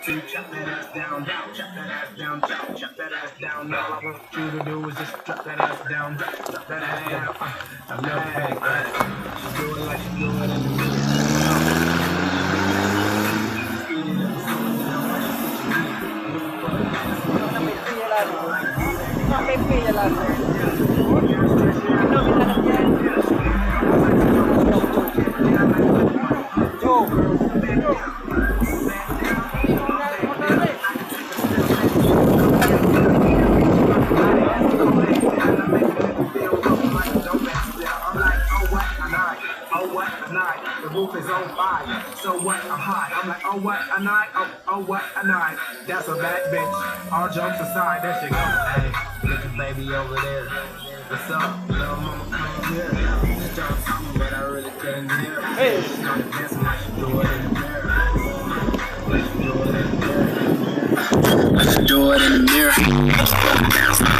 to chop that ass down, down, chop that ass down, chop, chop that ass down. All I want you to do is just drop that ass down, drop that ass down. I love that. She do it like she do it in the middle. Sampai P jalan. The roof is on fire. So what? I'm hot. I'm like, oh what a night. Oh what a night. That's a bad bitch. All jokes aside, there she goes. Hey, look at baby over there. What's up? Little mama come here. She's trying to tell me, but I really couldn't hear. Hey, she's not dancing like she do it in the mirror. Like she do it in the mirror. Like she do it in the mirror.